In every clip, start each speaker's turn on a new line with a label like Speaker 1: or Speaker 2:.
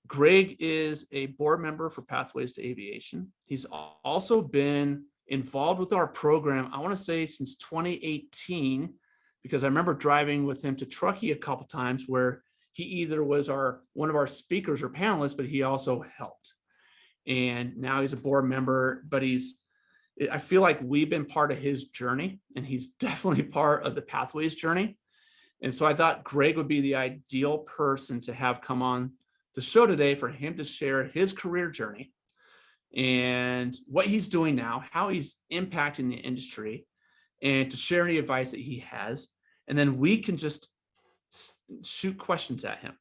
Speaker 1: Greg is a board member for Pathways to Aviation. He's also been involved with our program, I want to say since 2018, because I remember driving with him to Truckee a couple times where he either was one of our speakers or panelists, but he also helped. And now he's a board member, but I feel like we've been part of his journey, and he's definitely part of the Pathways journey. And so I thought Greg would be the ideal person to have come on the show today for him to share his career journey and what he's doing now, how he's impacting the industry, and to share any advice that he has. And then we can just shoot questions at him.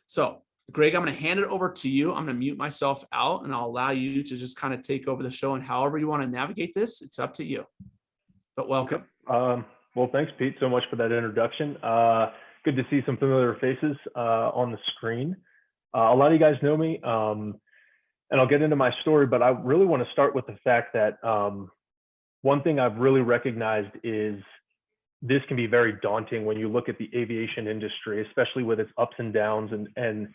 Speaker 1: So, Greg, I'm going to hand it over to you. I'm going to mute myself out, and I'll allow you to just kind of take over the show. And however you want to navigate this, it's up to you. But welcome.
Speaker 2: Well, thanks, Pete, so much for that introduction. Good to see some familiar faces on the screen. A lot of you guys know me, and I'll get into my story, but I really want to start with the fact that one thing I've really recognized is this can be very daunting when you look at the aviation industry, especially with its ups and downs. And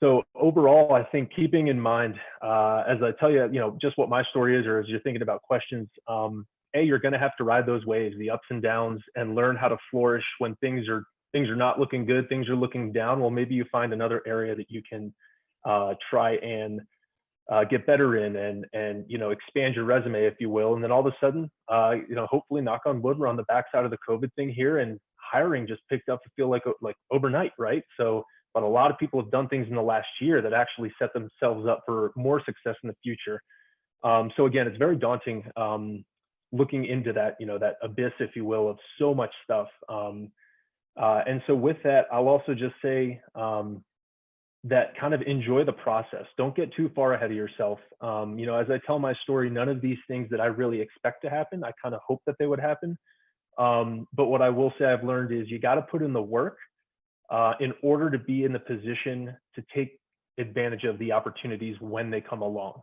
Speaker 2: so overall, I think keeping in mind, as I tell you, just what my story is, or as you're thinking about questions, you're going to have to ride those waves, the ups and downs, and learn how to flourish when things are not looking good, things are looking down. Well, maybe you find another area that you can try and get better in, and expand your resume, if you will. And then all of a sudden, hopefully, knock on wood, we're on the backside of the COVID thing here, and hiring just picked up to feel like overnight, right? So, but a lot of people have done things in the last year that actually set themselves up for more success in the future. So again, it's very daunting looking into that, that abyss, if you will, of so much stuff. And so with that, I'll also just say that kind of enjoy the process. Don't get too far ahead of yourself. As I tell my story, none of these things that I really expect to happen, I kind of hope that they would happen. But what I will say I've learned is you got to put in the work in order to be in the position to take advantage of the opportunities when they come along.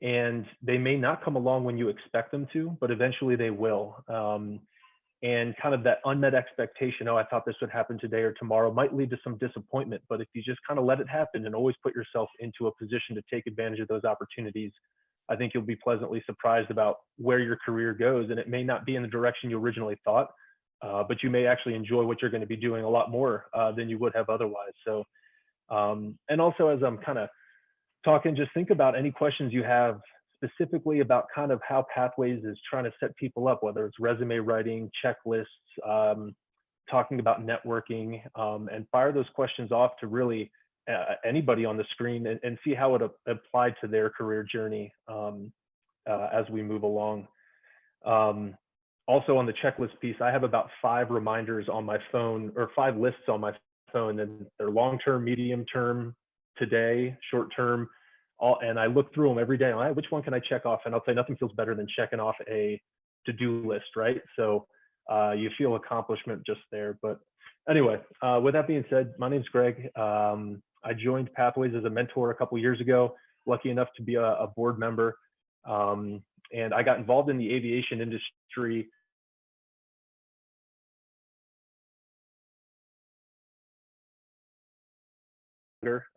Speaker 2: And they may not come along when you expect them to, but eventually they will. And kind of that unmet expectation, I thought this would happen today or tomorrow, might lead to some disappointment. But if you just kind of let it happen and always put yourself into a position to take advantage of those opportunities, I think you'll be pleasantly surprised about where your career goes. And it may not be in the direction you originally thought, but you may actually enjoy what you're going to be doing a lot more than you would have otherwise. So, and also as I'm kind of talking, just think about any questions you have specifically about kind of how Pathways is trying to set people up, whether it's resume writing, checklists, talking about networking, and fire those questions off to really anybody on the screen and see how it applied to their career journey as we move along. Also on the checklist piece, I have about 5 reminders on my phone, or 5 lists on my phone, and they're long-term, medium-term, today, short-term, and I look through them every day. Which one can I check off? And I'll say nothing feels better than checking off a to-do list, right? So you feel accomplishment just there. But anyway, with that being said, my name's Greg. I joined Pathways as a mentor a couple years ago, lucky enough to be a board member. And I got involved in the aviation industry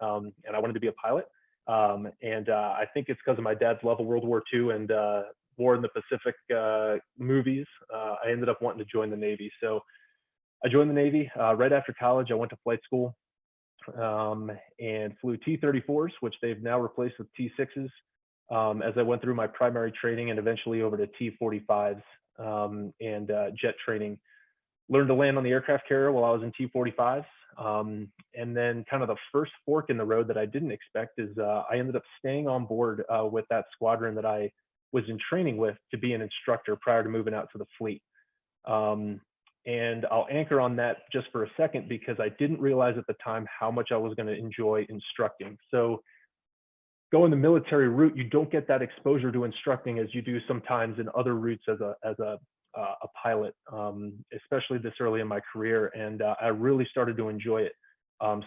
Speaker 2: and I wanted to be a pilot. And I think it's because of my dad's love of World War II and War in the Pacific movies. I ended up wanting to join the Navy. So I joined the Navy right after college. I went to flight school and flew T-34s, which they've now replaced with T-6s, as I went through my primary training and eventually over to T-45s and jet training. Learned to land on the aircraft carrier while I was in T-45s. And then kind of the first fork in the road that I didn't expect is I ended up staying on board with that squadron that I was in training with to be an instructor prior to moving out to the fleet. And I'll anchor on that just for a second because I didn't realize at the time how much I was going to enjoy instructing. So going the military route, you don't get that exposure to instructing as you do sometimes in other routes as a pilot, especially this early in my career, and I really started to enjoy it.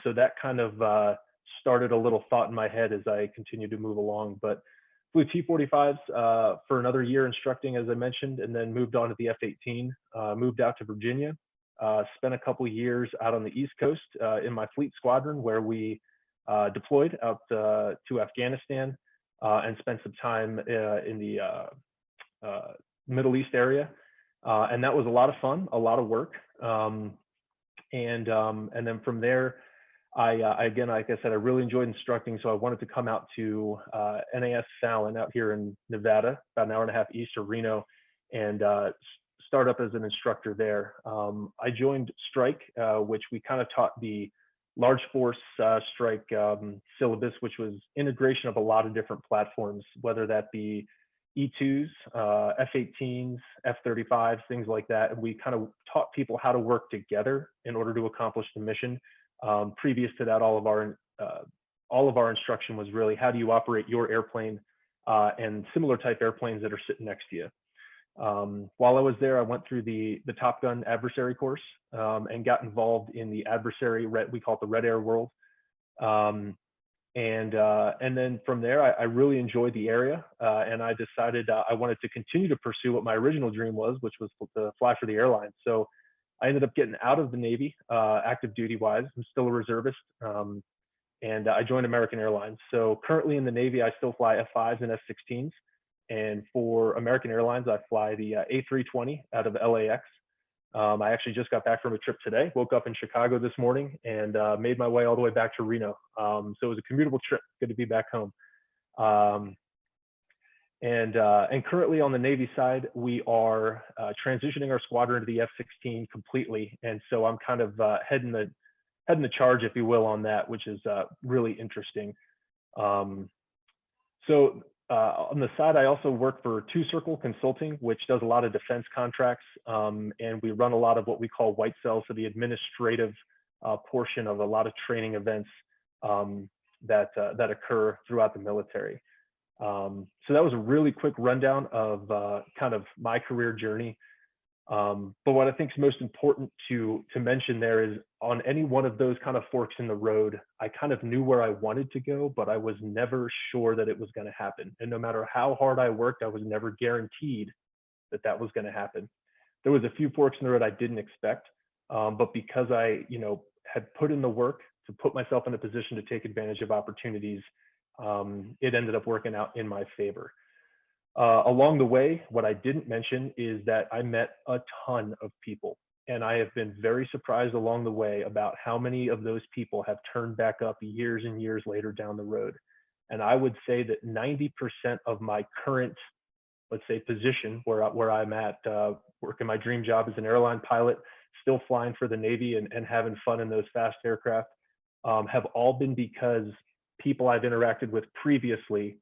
Speaker 2: So that kind of started a little thought in my head as I continued to move along. But flew T-45s for another year instructing, as I mentioned, and then moved on to the F-18, moved out to Virginia, spent a couple of years out on the East Coast in my fleet squadron where we deployed out to Afghanistan and spent some time in the Middle East area. And that was a lot of fun, a lot of work. And then from there, again, like I said, I really enjoyed instructing, so I wanted to come out to NAS Fallon out here in Nevada, about an hour and a half east of Reno, and start up as an instructor there. I joined Strike, which we kind of taught the large force strike syllabus, which was integration of a lot of different platforms, whether that be E2s, F-18s, F-35s, things like that. And we kind of taught people how to work together in order to accomplish the mission. Previous to that, all of our instruction was really how do you operate your airplane and similar type airplanes that are sitting next to you. While I was there, I went through the Top Gun adversary course and got involved in the adversary, we call it the Red Air world. And then from there, I really enjoyed the area, and I decided I wanted to continue to pursue what my original dream was, which was to fly for the airlines. So I ended up getting out of the Navy, active duty wise. I'm still a reservist, and I joined American Airlines. So currently in the Navy, I still fly F-5s and F-16s. And for American Airlines, I fly the A320 out of LAX. I actually just got back from a trip today, woke up in Chicago this morning and made my way all the way back to Reno. So it was a commutable trip, good to be back home. And currently on the Navy side, we are transitioning our squadron to the F-16 completely. And so I'm kind of heading the charge, if you will, on that, which is really interesting. On the side, I also work for Two Circle Consulting, which does a lot of defense contracts, and we run a lot of what we call white cells, so the administrative portion of a lot of training events that occur throughout the military. So that was a really quick rundown of kind of my career journey. But what I think is most important to mention there is on any one of those kind of forks in the road, I kind of knew where I wanted to go, but I was never sure that it was going to happen. And no matter how hard I worked, I was never guaranteed that that was going to happen. There was a few forks in the road I didn't expect, but because I, had put in the work to put myself in a position to take advantage of opportunities, it ended up working out in my favor. Along the way, what I didn't mention is that I met a ton of people, and I have been very surprised along the way about how many of those people have turned back up years and years later down the road. And I would say that 90% of my current, let's say, position where I'm at, working my dream job as an airline pilot, still flying for the Navy and having fun in those fast aircraft, have all been because people I've interacted with previously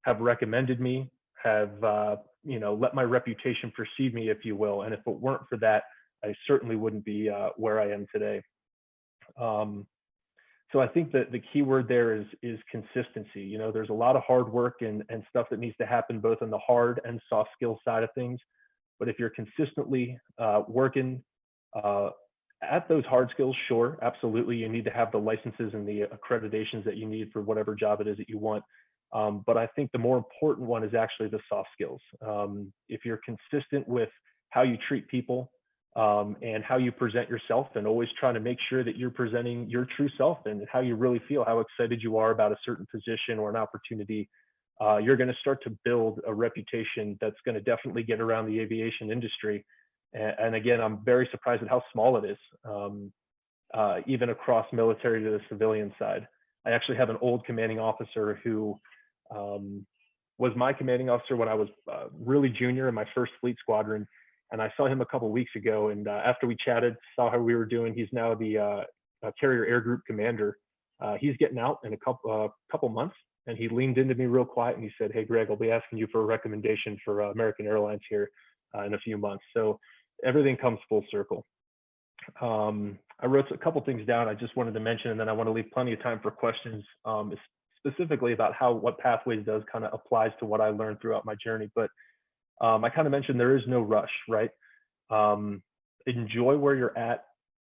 Speaker 2: have recommended me, have let my reputation precede me, if you will. And if it weren't for that, I certainly wouldn't be where I am today. So I think that the key word there is consistency. There's a lot of hard work and stuff that needs to happen both on the hard and soft skill side of things. But if you're consistently working at those hard skills, sure, absolutely, you need to have the licenses and the accreditations that you need for whatever job it is that you want. But I think the more important one is actually the soft skills. If you're consistent with how you treat people and how you present yourself, and always trying to make sure that you're presenting your true self and how you really feel, how excited you are about a certain position or an opportunity, you're going to start to build a reputation that's going to definitely get around the aviation industry. And again, I'm very surprised at how small it is, even across military to the civilian side. I actually have an old commanding officer who was my commanding officer when I was really junior in my first fleet squadron. And I saw him a couple of weeks ago, and after we chatted, saw how we were doing. He's now the carrier air group commander. He's getting out in a couple months, and he leaned into me real quiet and he said, "Hey, Greg, I'll be asking you for a recommendation for American Airlines here in a few months." So everything comes full circle. I wrote a couple things down I just wanted to mention, and then I want to leave plenty of time for questions, specifically about what Pathways does kind of applies to what I learned throughout my journey. But I kind of mentioned there is no rush, right? Enjoy where you're at,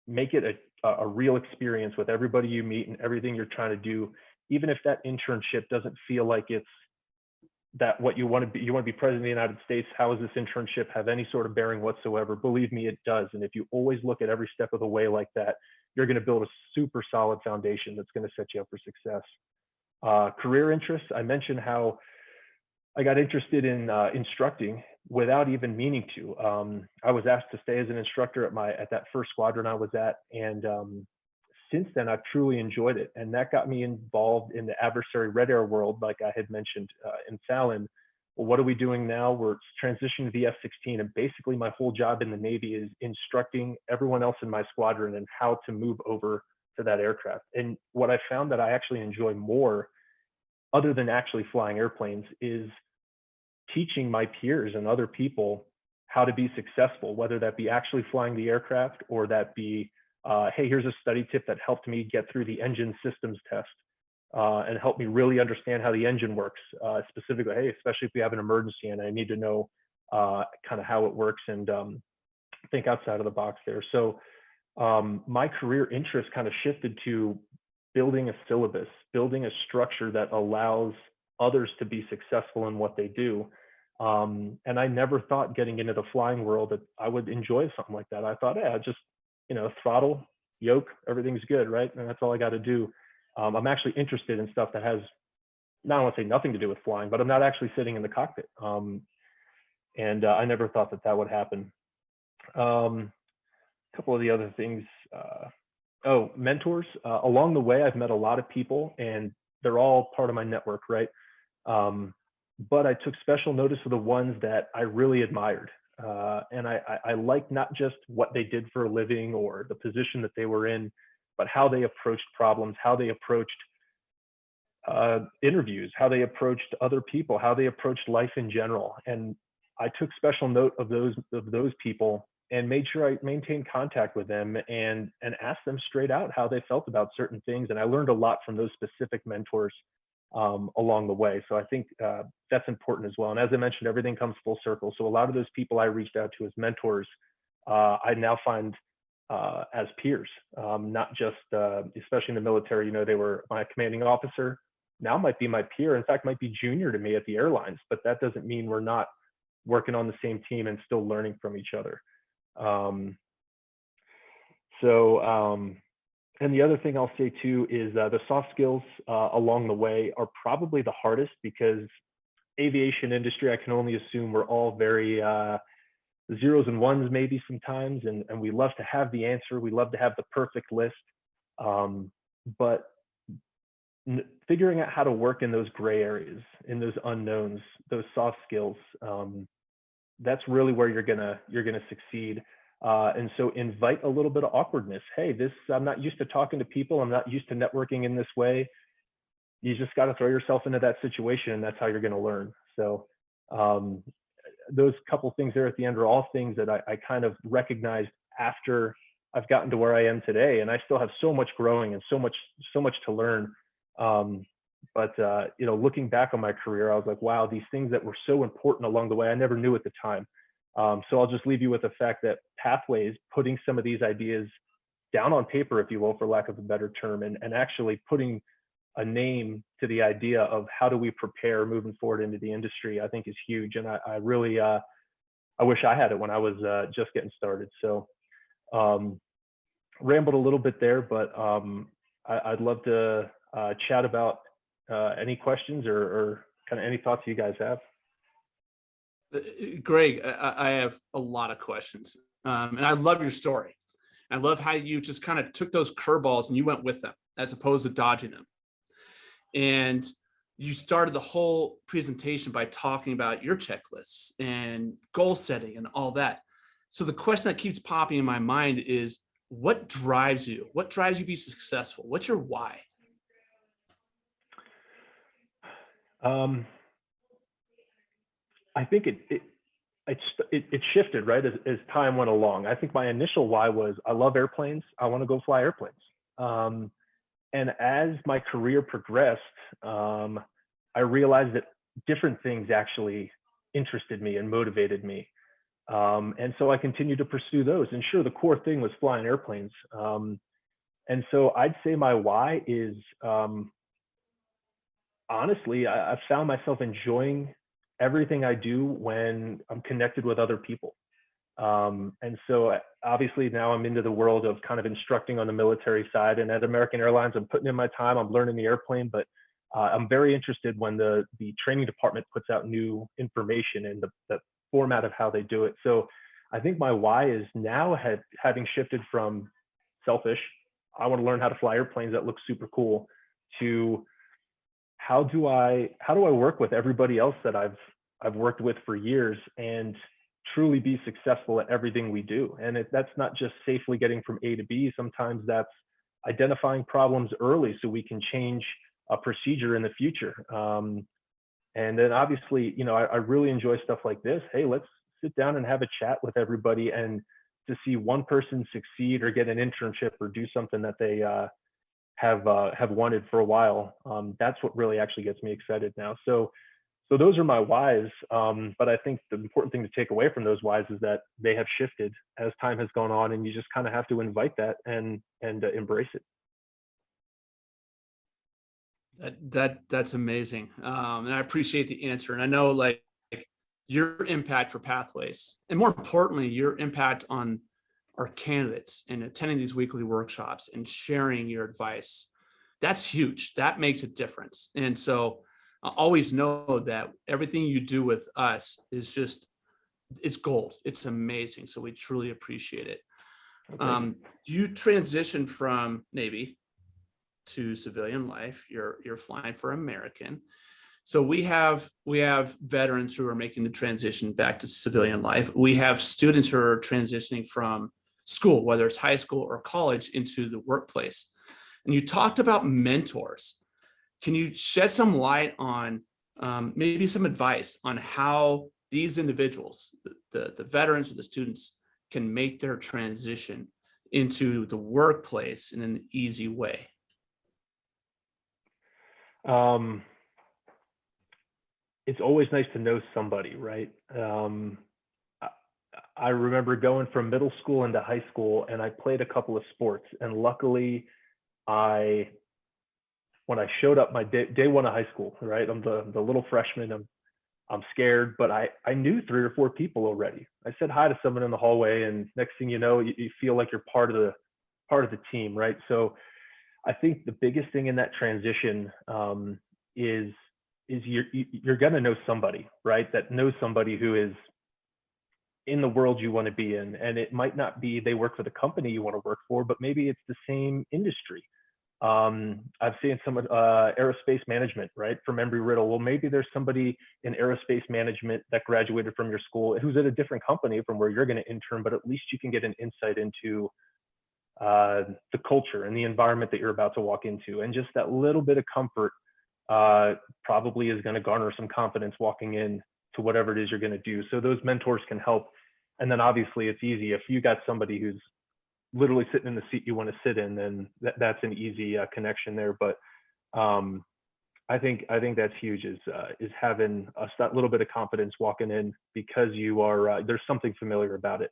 Speaker 2: make it a real experience with everybody you meet and everything you're trying to do. Even if that internship doesn't feel like it's that what you want to be, president of the United States, how does this internship have any sort of bearing whatsoever? Believe me, it does. And if you always look at every step of the way like that, you're going to build a super solid foundation that's going to set you up for success. Career interests, I mentioned how I got interested in instructing without even meaning to. I was asked to stay as an instructor at that first squadron I was at, and since then I've truly enjoyed it, and that got me involved in the adversary red air world, like I had mentioned in Fallon. Well, what are we doing now? We're transitioning to the F-16, and basically my whole job in the Navy is instructing everyone else in my squadron and how to move over to that aircraft. And what I found that I actually enjoy more, other than actually flying airplanes, is teaching my peers and other people how to be successful, whether that be actually flying the aircraft or that be, hey, here's a study tip that helped me get through the engine systems test and helped me really understand how the engine works, specifically, hey, especially if we have an emergency and I need to know kind of how it works and think outside of the box there. So my career interest kind of shifted to building a syllabus, building a structure that allows others to be successful in what they do. And I never thought getting into the flying world that I would enjoy something like that. I thought, yeah, just, throttle, yoke, everything's good, right? And that's all I got to do. I'm actually interested in stuff that has, not I want to say nothing to do with flying, but I'm not actually sitting in the cockpit. And I never thought that would happen. A couple of the other things, mentors. Along the way, I've met a lot of people, and they're all part of my network, right? But I took special notice of the ones that I really admired. And I liked not just what they did for a living or the position that they were in, but how they approached problems, how they approached interviews, how they approached other people, how they approached life in general. And I took special note of those people and made sure I maintained contact with them and asked them straight out how they felt about certain things. And I learned a lot from those specific mentors along the way. So I think that's important as well. And as I mentioned, everything comes full circle. So a lot of those people I reached out to as mentors, I now find as peers, not just, especially in the military, they were my commanding officer, now might be my peer, in fact, might be junior to me at the airlines, but that doesn't mean we're not working on the same team and still learning from each other. And the other thing I'll say too is the soft skills along the way are probably the hardest, because aviation industry, I can only assume we're all very zeros and ones maybe sometimes, and we love to have the answer. We love to have the perfect list. But figuring out how to work in those gray areas, in those unknowns, those soft skills, that's really where you're gonna succeed. And so invite a little bit of awkwardness. Hey, I'm not used to talking to people. I'm not used to networking in this way. You just got to throw yourself into that situation, and that's how you're going to learn. So those couple things there at the end are all things that I kind of recognized after I've gotten to where I am today. And I still have so much growing and so much to learn. But looking back on my career, I was like, wow, these things that were so important along the way, I never knew at the time. So I'll just leave you with the fact that Pathways, putting some of these ideas down on paper, if you will, for lack of a better term, and actually putting a name to the idea of how do we prepare moving forward into the industry, I think is huge. And I really, I wish I had it when I was just getting started. So rambled a little bit there, but I'd love to chat about any questions or kind of any thoughts you guys have.
Speaker 1: Greg, I have a lot of questions, and I love your story. I love how you just kind of took those curveballs and you went with them as opposed to dodging them. And you started the whole presentation by talking about your checklists and goal setting and all that. So the question that keeps popping in my mind is, what drives you? What drives you to be successful? What's your why?
Speaker 2: I think it shifted, right, as time went along. I think my initial why was I love airplanes. I want to go fly airplanes. And as my career progressed, I realized that different things actually interested me and motivated me. And so I continued to pursue those. And sure, the core thing was flying airplanes. And so I'd say my why is, honestly, I found myself enjoying everything I do when I'm connected with other people. And so obviously now I'm into the world of kind of instructing on the military side. And at American Airlines, I'm putting in my time, I'm learning the airplane, but I'm very interested when the training department puts out new information and the format of how they do it. So I think my why is now having shifted from selfish, I want to learn how to fly airplanes that look super cool, to how do I work with everybody else that I've worked with for years and truly be successful at everything we do. And that's not just safely getting from A to B. Sometimes that's identifying problems early so we can change a procedure in the future. And then obviously, I really enjoy stuff like this. Hey, let's sit down and have a chat with everybody, and to see one person succeed or get an internship or do something that they have wanted for a while. That's what really actually gets me excited now. So those are my whys. But I think the important thing to take away from those whys is that they have shifted as time has gone on, and you just kind of have to invite that and embrace it.
Speaker 1: That's amazing. And I appreciate the answer. And I know like your impact for Pathways, and more importantly, your impact on our candidates and attending these weekly workshops and sharing your advice. That's huge. That makes a difference. And so always know that everything you do with us is just, it's gold. It's amazing. So we truly appreciate it. You transitioned from Navy to civilian life. You're flying for American. So we have veterans who are making the transition back to civilian life. We have students who are transitioning from school, whether it's high school or college, into the workplace. And you talked about mentors. Can you shed some light on maybe some advice on how these individuals, the veterans or the students, can make their transition into the workplace in an easy way?
Speaker 2: It's always nice to know somebody, right? I remember going from middle school into high school, and I played a couple of sports, and luckily when I showed up my day one of high school, right? I'm the little freshman. I'm scared, but I knew 3 or 4 people already. I said hi to someone in the hallway, and next thing you know, you feel like you're part of the team, right? So I think the biggest thing in that transition is you're gonna know somebody, right? That knows somebody who is in the world you want to be in, and it might not be they work for the company you want to work for, but maybe it's the same industry. I've seen some aerospace management, right, from Embry-Riddle. Well, maybe there's somebody in aerospace management that graduated from your school who's at a different company from where you're going to intern, but at least you can get an insight into the culture and the environment that you're about to walk into. And just that little bit of comfort probably is going to garner some confidence walking in to whatever it is you're going to do. So those mentors can help. And then obviously it's easy if you got somebody who's literally sitting in the seat you want to sit in, then that's an easy connection there. But I think that's huge, is having that little bit of confidence walking in, because you are there's something familiar about it.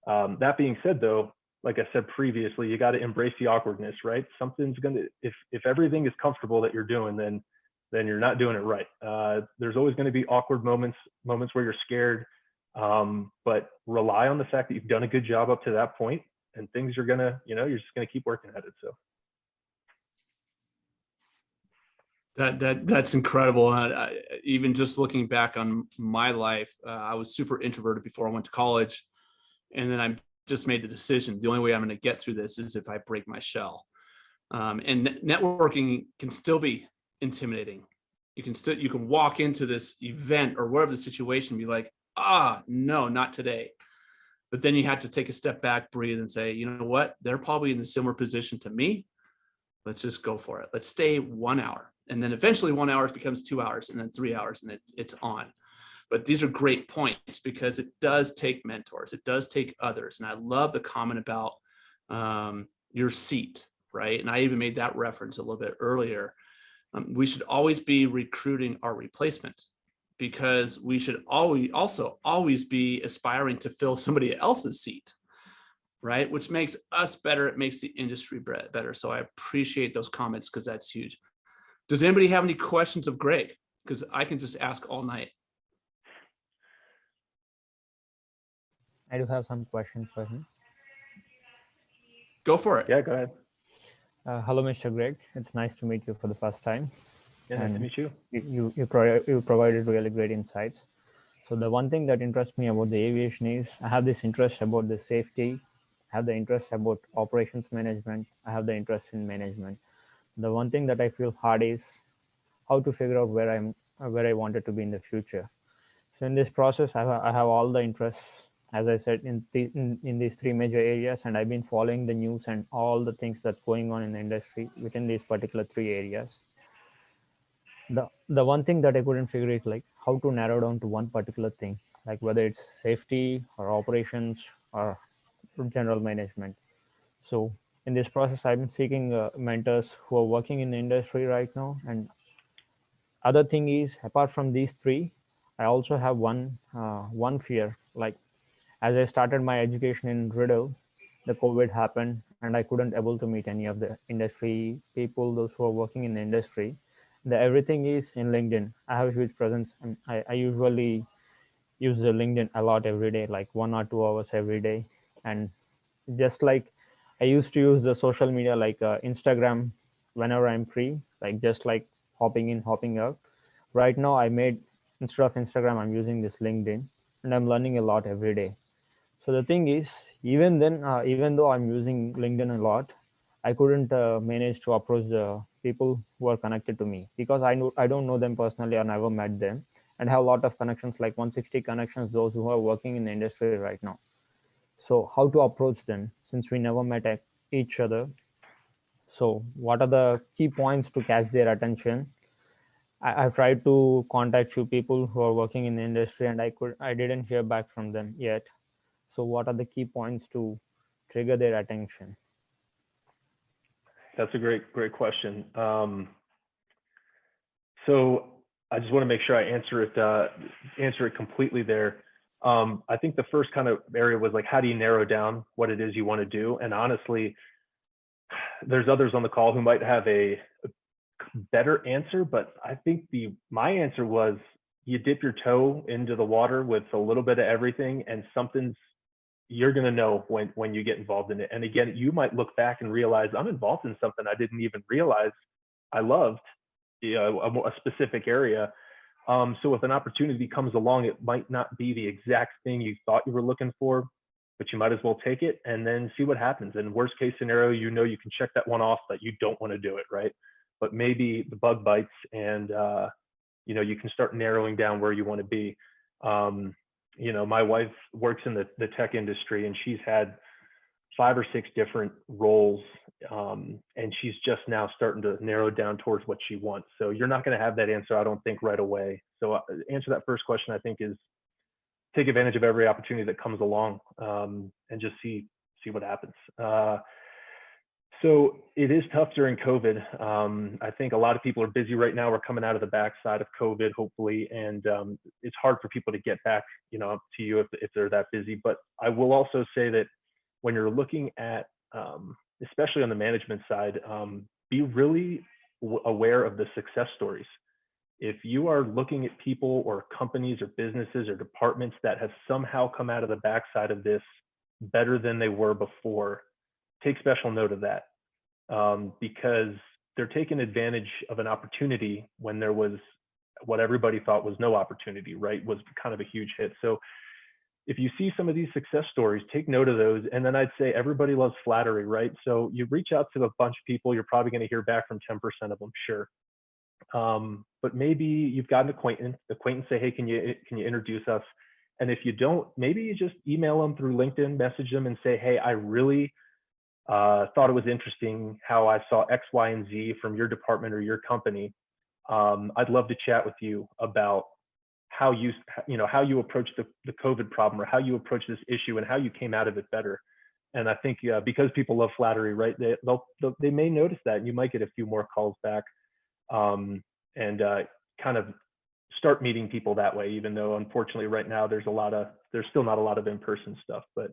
Speaker 2: That being said, though, like I said previously, you got to embrace the awkwardness, right? Something's gonna, if everything is comfortable that you're doing, then you're not doing it right. There's always going to be awkward moments where you're scared, but rely on the fact that you've done a good job up to that point, and things are gonna, you're just gonna keep working at it. So
Speaker 1: that's incredible. Even just looking back on my life, I was super introverted before I went to college, and then I just made the decision, the only way I'm going to get through this is if I break my shell. And networking can still be intimidating. You can walk into this event or whatever the situation, be like, no, not today. But then you have to take a step back, breathe, and say, you know what? They're probably in a similar position to me. Let's just go for it. Let's stay 1 hour. And then eventually 1 hour becomes 2 hours, and then 3 hours, and it's on. But these are great points, because it does take mentors. It does take others. And I love the comment about your seat, right? And I even made that reference a little bit earlier. We should always be recruiting our replacement, because we should always be aspiring to fill somebody else's seat, right? Which makes us better. It makes the industry better. So I appreciate those comments, because that's huge. Does anybody have any questions of Greg? Because I can just ask all night.
Speaker 3: I do have some questions for him.
Speaker 1: Go for it.
Speaker 2: Yeah, go ahead.
Speaker 3: Hello, Mr. Greg. It's nice to meet you for the first time,
Speaker 2: Yeah, nice to
Speaker 3: and
Speaker 2: meet you.
Speaker 3: you provided really great insights. So the one thing that interests me about the aviation is I have this interest about the safety, I have the interest about operations management, I have the interest in management. The one thing that I feel hard is how to figure out where I wanted to be in the future. So in this process, I have all the interests, as I said, in these three major areas, and I've been following the news and all the things that's going on in the industry within these particular three areas. The one thing that I couldn't figure is like how to narrow down to one particular thing, like whether it's safety or operations or general management. So in this process, I'm seeking mentors who are working in the industry right now. And other thing is, apart from these three, I also have one fear. Like as I started my education in Riddle, the COVID happened, and I couldn't able to meet any of the industry people, those who are working in the industry. Everything is in LinkedIn. I have a huge presence, and I usually use the LinkedIn a lot every day, like 1 or 2 hours every day. And just like I used to use the social media like Instagram whenever I'm free, like just like hopping in, hopping out. Right now, I made instead of Instagram, I'm using this LinkedIn, and I'm learning a lot every day. So the thing is, even then, even though I'm using LinkedIn a lot, I couldn't manage to approach the people who are connected to me because I don't know them personally or never met them, and have a lot of connections, like 160 connections, those who are working in the industry right now. So how to approach them since we never met each other? So what are the key points to catch their attention? I've tried to contact few people who are working in the industry, and I didn't hear back from them yet. So what are the key points to trigger their attention?
Speaker 2: That's a great question. So I just want to make sure I answer it completely there. I think the first kind of area was like, how do you narrow down what it is you want to do? And honestly, there's others on the call who might have a better answer, but I think my answer was you dip your toe into the water with a little bit of everything, and you're going to know when you get involved in it. And again, you might look back and realize I'm involved in something I didn't even realize I loved, a specific area. So if an opportunity comes along, it might not be the exact thing you thought you were looking for, but you might as well take it and then see what happens. And worst case scenario, you can check that one off that you don't want to do it, right? But maybe the bug bites, and you can start narrowing down where you want to be. My wife works in the tech industry, and she's had 5 or 6 different roles, and she's just now starting to narrow down towards what she wants. So you're not going to have that answer, I don't think, right away. So answer that first question, I think, is take advantage of every opportunity that comes along, and just see what happens. So it is tough during COVID. I think a lot of people are busy right now. We're coming out of the backside of COVID, hopefully, and it's hard for people to get back, up to you if they're that busy. But I will also say that when you're looking at, especially on the management side, be really aware of the success stories. If you are looking at people or companies or businesses or departments that have somehow come out of the backside of this better than they were before, take special note of that, because they're taking advantage of an opportunity when there was what everybody thought was no opportunity, right? Was kind of a huge hit. So if you see some of these success stories, take note of those. And then I'd say everybody loves flattery, right? So you reach out to a bunch of people, you're probably going to hear back from 10% of them, sure. But maybe you've got an acquaintance say, hey, can you introduce us? And if you don't, maybe you just email them through LinkedIn, message them and say, hey, I really thought it was interesting how I saw X, Y, and Z from your department or your company. I'd love to chat with you about how you approach the COVID problem, or how you approach this issue, and how you came out of it better. And I think because people love flattery, right? They may notice that, and you might get a few more calls back, and kind of start meeting people that way. Even though unfortunately right now there's still not a lot of in-person stuff. But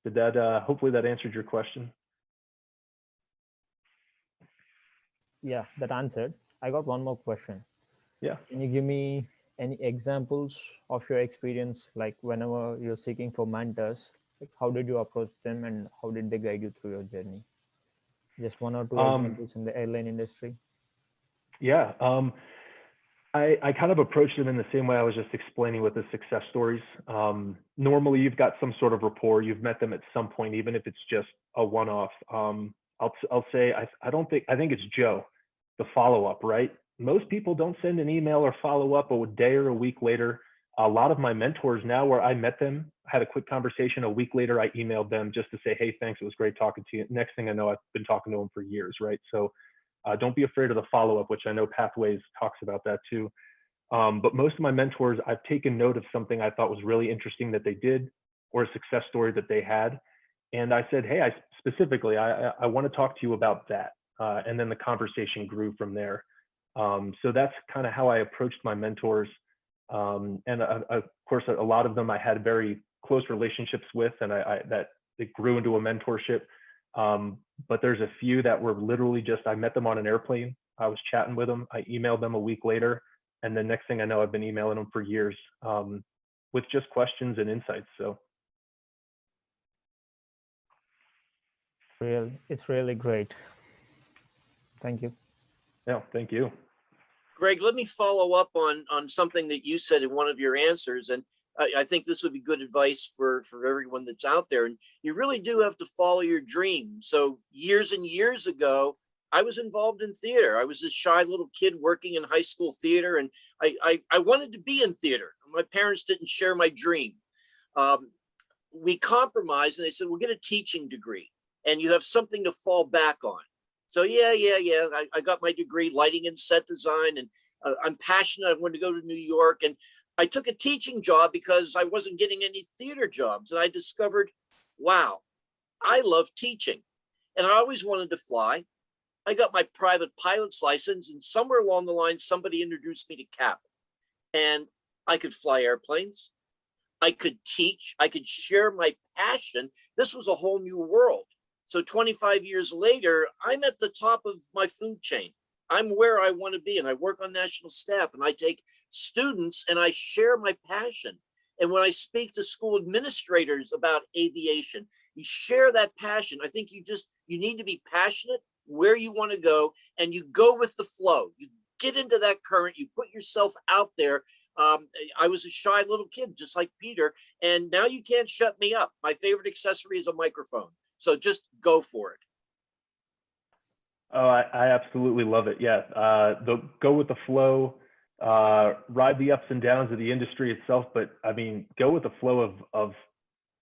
Speaker 2: did that hopefully that answered your question?
Speaker 3: Yeah, that answered. I got one more question.
Speaker 2: Yeah.
Speaker 3: Can you give me any examples of your experience, like whenever you're seeking for mentors, like how did you approach them and how did they guide you through your journey? Just one or two
Speaker 2: Um,
Speaker 3: examples in the airline industry.
Speaker 2: yeah. I kind of approached them in the same way I was just explaining with the success stories. Normally, you've got some sort of rapport. You've met them at some point, even if it's just a one-off. I'll say I think it's Joe, the follow-up, right? Most people don't send an email or follow up a day or a week later. A lot of my mentors now, where I met them, had a quick conversation. A week later, I emailed them just to say, "Hey, thanks. It was great talking to you." Next thing I know, I've been talking to them for years, right? So don't be afraid of the follow-up, which I know Pathways talks about that too. But most of my mentors, I've taken note of something I thought was really interesting that they did, or a success story that they had. And I said, hey, I want to talk to you about that. And then the conversation grew from there. So that's kind of how I approached my mentors. And of course, a lot of them I had very close relationships with, and that it grew into a mentorship. But there's a few that were literally just, I met them on an airplane. I was chatting with them. I emailed them a week later. And the next thing I know, I've been emailing them for years with just questions and insights. So
Speaker 3: It's really great. Thank you.
Speaker 2: yeah, thank you.
Speaker 4: Greg, let me follow up on something that you said in one of your answers. And I think this would be good advice for everyone that's out there. And you really do have to follow your dream. So years and years ago, I was involved in theater. I was this shy little kid working in high school theater, and I wanted to be in theater. My parents didn't share my dream. We compromised, and they said, we'll get a teaching degree, and you have something to fall back on. So yeah. I got my degree, lighting and set design, and I'm passionate. I wanted to go to New York, and I took a teaching job because I wasn't getting any theater jobs. And I discovered, wow, I love teaching. And I always wanted to fly. I got my private pilot's license, and somewhere along the line, somebody introduced me to Cap. And I could fly airplanes. I could teach. I could share my passion. This was a whole new world. So 25 years later, I'm at the top of my food chain. I'm where I want to be, and I work on national staff, and I take students and I share my passion. And when I speak to school administrators about aviation, you share that passion. I think you need to be passionate where you want to go, and you go with the flow. You get into that current, you put yourself out there. I was a shy little kid, just like Peter, and now you can't shut me up. My favorite accessory is a microphone. So just go for it.
Speaker 2: Oh, I absolutely love it. Yeah. Go with the flow, ride the ups and downs of the industry itself. But I mean, go with the flow of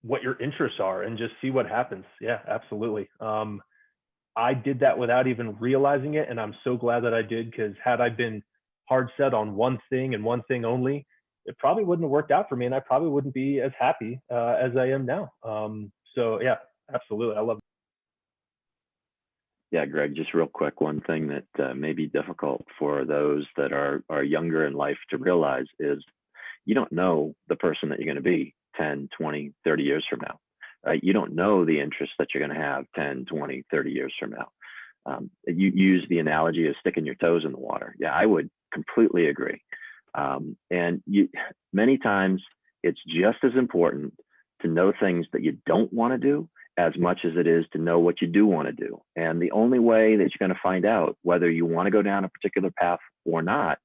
Speaker 2: what your interests are and just see what happens. Yeah, absolutely. I did that without even realizing it. And I'm so glad that I did, because had I been hard set on one thing and one thing only, it probably wouldn't have worked out for me. And I probably wouldn't be as happy as I am now. So yeah, absolutely. I love it.
Speaker 5: Yeah, Greg, just real quick, one thing that may be difficult for those that are younger in life to realize is you don't know the person that you're going to be 10, 20, 30 years from now. Right? You don't know the interests that you're going to have 10, 20, 30 years from now. You use the analogy of sticking your toes in the water. Yeah, I would completely agree. And many times it's just as important to know things that you don't want to do as much as it is to know what you do want to do. And the only way that you're going to find out whether you want to go down a particular path or not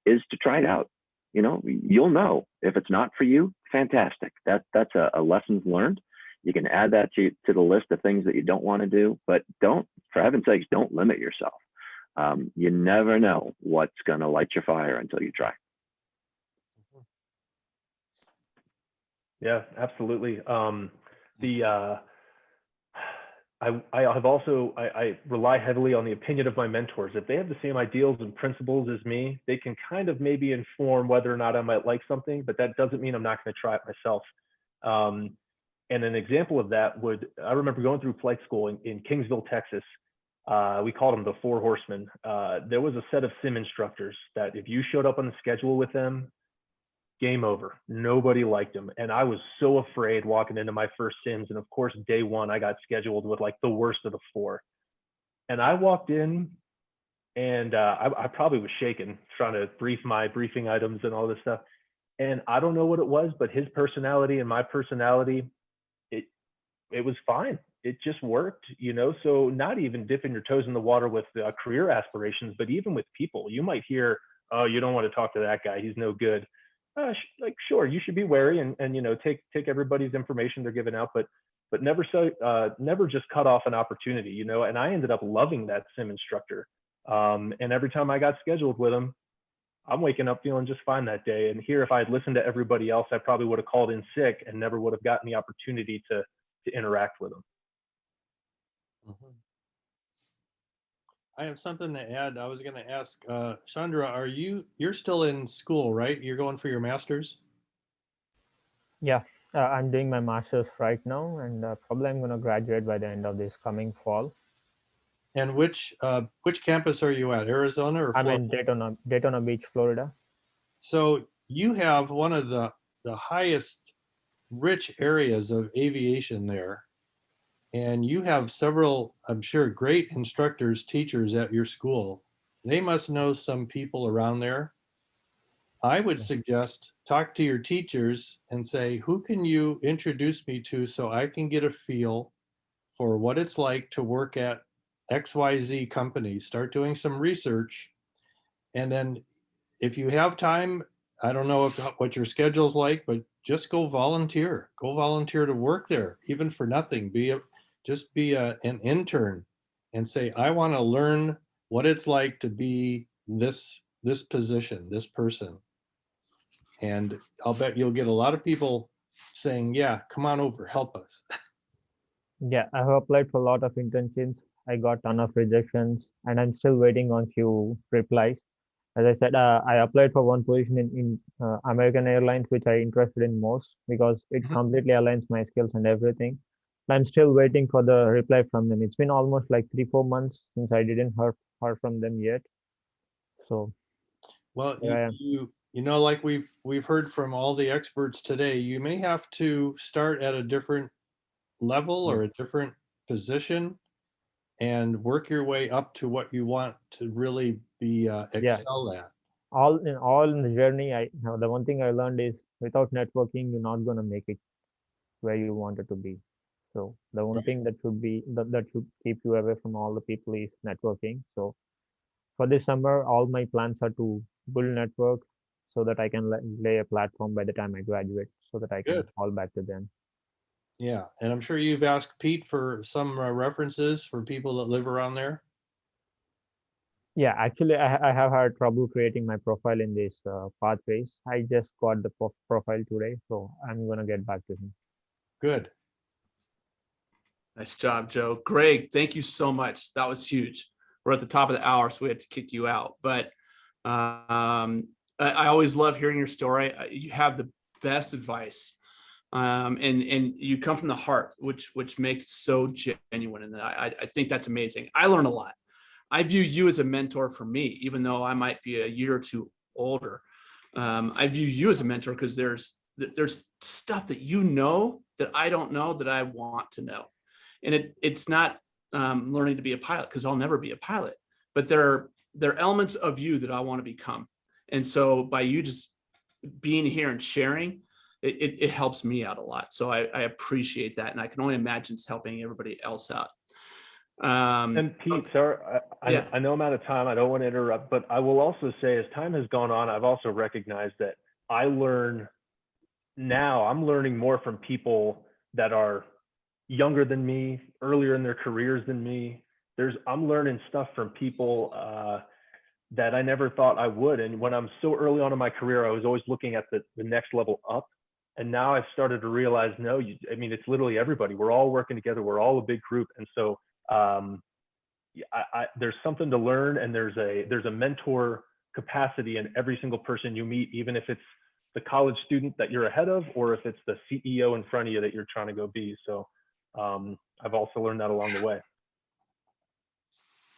Speaker 5: is to try it out. You know, you'll know if it's not for you. Fantastic. That's a lessons learned. You can add that to the list of things that you don't want to do, but don't, for heaven's sakes, don't limit yourself. You never know what's going to light your fire until you try.
Speaker 2: Yeah, absolutely. I rely heavily on the opinion of my mentors. If they have the same ideals and principles as me, they can kind of maybe inform whether or not I might like something, but that doesn't mean I'm not going to try it myself. And an example of that I remember going through flight school in Kingsville, Texas. We called them the Four Horsemen. There was a set of sim instructors that if you showed up on the schedule with them, game over. Nobody liked them. And I was so afraid walking into my first sims. And of course, day one, I got scheduled with like the worst of the four. And I walked in And I probably was shaking trying to brief my briefing items and all this stuff. And I don't know what it was, but his personality and my personality, it it was fine. It just worked, you know. So not even dipping your toes in the water with career aspirations, but even with people, you might hear, "Oh, you don't want to talk to that guy. He's no good." Like, sure, you should be wary and you know take everybody's information they're giving out, but never never just cut off an opportunity, you know. And I ended up loving that sim instructor. And every time I got scheduled with him, I'm waking up feeling just fine that day. And here, if I had listened to everybody else, I probably would have called in sick and never would have gotten the opportunity to interact with them.
Speaker 6: Mhm. I have something to add. I was going to ask, Chandra, you're still in school, right? You're going for your master's?
Speaker 3: Yeah, I'm doing my master's right now, and probably I'm gonna graduate by the end of this coming fall.
Speaker 6: And which campus are you at, Arizona or
Speaker 3: I'm
Speaker 6: Florida?
Speaker 3: in Daytona Beach, Florida.
Speaker 6: So you have one of the highest rich areas of aviation there. And you have several, I'm sure, great instructors, teachers at your school. They must know some people around there. I would
Speaker 3: Yeah.
Speaker 6: suggest talk to your teachers and say, who can you introduce me to so I can get a feel for what it's like to work at XYZ company. Start doing some research. And then if you have time, I don't know what your schedule's like, but just go volunteer. Go volunteer to work there, even for nothing. Just be an intern and say, I want to learn what it's like to be this position, this person. And I'll bet you'll get a lot of people saying, yeah, come on over, help us.
Speaker 3: Yeah, I have applied for a lot of internships. I got ton of rejections, and I'm still waiting on few replies. As I said, I applied for one position in American Airlines, which I interested in most because it
Speaker 6: Mhm.
Speaker 3: completely aligns my skills and everything. I'm still waiting for the reply from them. It's been almost like 3 4 months since I didn't heard from them yet. So
Speaker 6: Well,
Speaker 3: here I am.
Speaker 6: you know, like we've heard from all the experts today, you may have to start at a different level
Speaker 3: Yeah,
Speaker 6: or a different position and work your way up to what you want to really be
Speaker 3: yeah.
Speaker 6: excel at.
Speaker 3: All in the journey, the one thing I learned is without networking, you're not gonna make it where you wanted to be. So the one
Speaker 6: Right.
Speaker 3: thing that should keep you away from all the people is networking. So for this summer, all my plans are to build network so that I can lay a platform by the time I graduate, so that I can
Speaker 6: Good.
Speaker 3: fall back to them.
Speaker 6: Yeah. And I'm sure you've asked Pete for some references for people that live around there.
Speaker 3: Yeah, actually, I have had trouble creating my profile in this pathways. I just got the profile today, so I'm gonna get back to him.
Speaker 6: Good.
Speaker 1: Nice job, Joe. Greg, thank you so much. That was huge. We're at the top of the hour, so we had to kick you out. But I always love hearing your story. You have the best advice, and you come from the heart, which makes it so genuine. And I think that's amazing. I learn a lot. I view you as a mentor for me, even though I might be a year or two older. I view you as a mentor because there's stuff that you know that I don't know that I want to know. And it's not learning to be a pilot, because I'll never be a pilot, but there are elements of you that I want to become. And so by you just being here and sharing, it helps me out a lot. So I appreciate that. And I can only imagine it's helping everybody else out.
Speaker 2: And Pete, sorry,
Speaker 1: Yeah.
Speaker 2: I know I'm out of time. I don't want to interrupt, but I will also say, as time has gone on, I've also recognized that I learn now. I'm learning more from people that are younger than me, earlier in their careers than me. I'm learning stuff from people that I never thought I would. And when I'm so early on in my career, I was always looking at the next level up. And now I've started to realize, no, I mean, it's literally everybody. We're all working together. We're all a big group. And so yeah, there's something to learn, and there's a mentor capacity in every single person you meet, even if it's the college student that you're ahead of, or if it's the CEO in front of you that you're trying to go be. So I've also learned that along the way.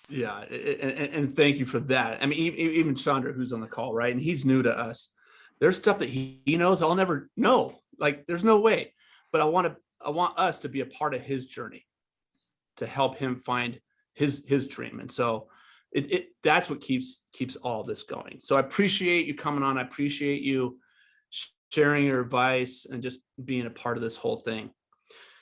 Speaker 1: Yeah, and thank you for that. I mean, even Chandra, who's on the call, right? And he's new to us. There's stuff that he knows I'll never know. Like, there's no way. But I want us to be a part of his journey to help him find his dream. And so that's what keeps all this going. So I appreciate you coming on. I appreciate you sharing your advice and just being a part of this whole thing.